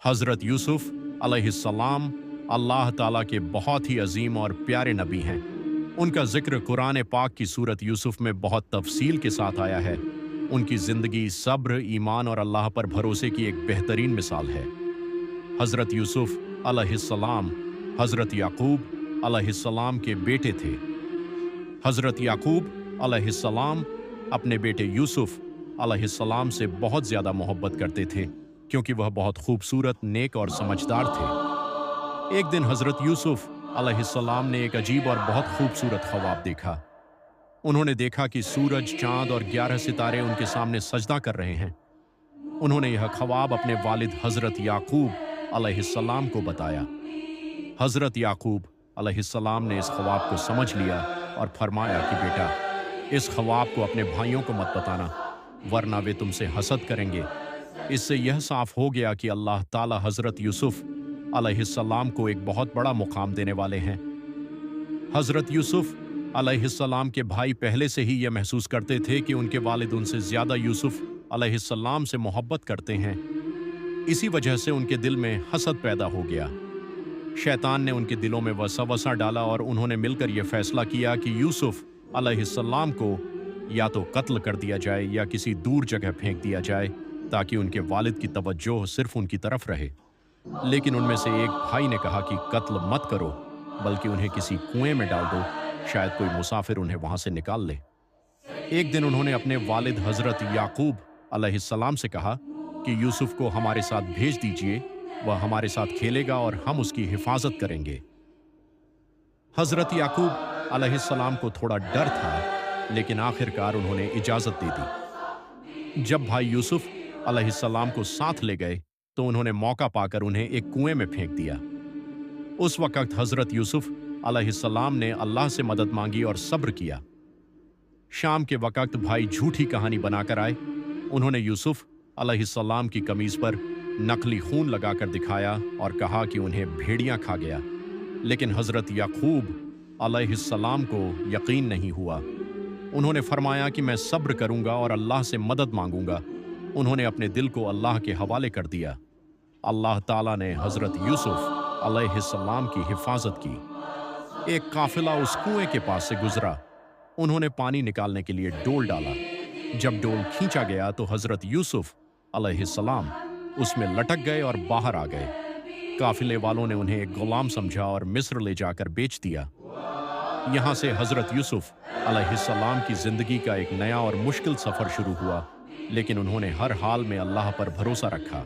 हज़रत यूसुफ अलैहिस्सलाम अल्लाह ताला के बहुत ही अजीम और प्यारे नबी हैं। उनका जिक्र कुरान पाक की सूरत यूसुफ में बहुत तफसील के साथ आया है। उनकी ज़िंदगी सब्र, ईमान और अल्लाह पर भरोसे की एक बेहतरीन मिसाल है। हज़रत यूसुफ अलैहिस्सलाम हज़रत याकूब अलैहिस्सलाम के बेटे थे। हज़रत याकूब अलैहिस्सलाम अपने बेटे यूसुफ अलैहिस्सलाम से बहुत ज़्यादा मोहब्बत करते थे, क्योंकि वह बहुत खूबसूरत, नेक और समझदार थे। एक दिन हज़रत यूसुफ अलैहिस्सलाम ने एक अजीब और बहुत खूबसूरत ख्वाब देखा। उन्होंने देखा कि सूरज, चाँद और 11 सितारे उनके सामने सजदा कर रहे हैं। उन्होंने यह ख्वाब अपने वालिद हज़रत याकूब अलैहिस्सलाम को बताया। हज़रत याकूब अलैहिस्सलाम ने इस ख्वाब को समझ लिया और फरमाया कि बेटा, इस ख्वाब को अपने भाइयों को मत बताना, वरना वे तुमसे हसद करेंगे। इससे यह साफ हो गया कि अल्लाह ताला हज़रत यूसुफ अलैहिस्सलाम को एक बहुत बड़ा मुकाम देने वाले हैं। हज़रत यूसुफ अलैहिस्सलाम के भाई पहले से ही यह महसूस करते थे कि उनके वालिद उनसे ज़्यादा यूसुफ अलैहिस्सलाम से मोहब्बत करते हैं। इसी वजह से उनके दिल में हसद पैदा हो गया। शैतान ने उनके दिलों में वसवसा डाला और उन्होंने मिलकर यह फैसला किया कि यूसुफ अलैहिस्सलाम को या तो कत्ल कर दिया जाए या किसी दूर जगह फेंक दिया जाए, ताकि उनके वालिद की तवज्जो सिर्फ उनकी तरफ रहे। लेकिन उनमें से एक भाई ने कहा कि कत्ल मत करो, बल्कि उन्हें किसी कुएं में डाल दो, शायद कोई मुसाफिर उन्हें वहां से निकाल ले। एक दिन उन्होंने अपने वालिद हज़रत याकूब अलैहिस्सलाम से कहा कि यूसुफ को हमारे साथ भेज दीजिए, वह हमारे साथ खेलेगा और हम उसकी हिफाजत करेंगे। हज़रत याकूब अलैहिस्सलाम को थोड़ा डर था, लेकिन आखिरकार उन्होंने इजाज़त दे दी। जब भाई यूसुफ अलैहिस्सलाम को साथ ले गए तो उन्होंने मौका पाकर उन्हें एक कुएं में फेंक दिया। उस वक़्त हज़रत यूसुफ अलैहिस्सलाम ने अल्लाह से मदद मांगी और सब्र किया। शाम के वक़्त भाई झूठी कहानी बनाकर आए। उन्होंने यूसुफ अलैहिस्सलाम की कमीज़ पर नकली खून लगाकर दिखाया और कहा कि उन्हें भेड़ियाँ खा गया। लेकिन हज़रत याकूब अलैहिस्सलाम को यकीन नहीं हुआ। उन्होंने फरमाया कि मैं सब्र करूँगा और अल्लाह से मदद मांगूँगा। उन्होंने अपने दिल को अल्लाह के हवाले कर दिया। अल्लाह ताला ने हज़रत यूसुफ अलैहिस्सलाम की हिफाजत की। एक काफिला उस कुएं के पास से गुजरा। उन्होंने पानी निकालने के लिए डोल डाला। जब डोल खींचा गया तो हज़रत यूसुफ अलैहिस्सलाम उसमें लटक गए और बाहर आ गए। काफिले वालों ने उन्हें एक गुलाम समझा और मिस्र ले जाकर बेच दिया। यहाँ से हज़रत यूसुफ अलैहिस्सलाम की ज़िंदगी का एक नया और मुश्किल सफ़र शुरू हुआ, लेकिन उन्होंने हर हाल में अल्लाह पर भरोसा रखा।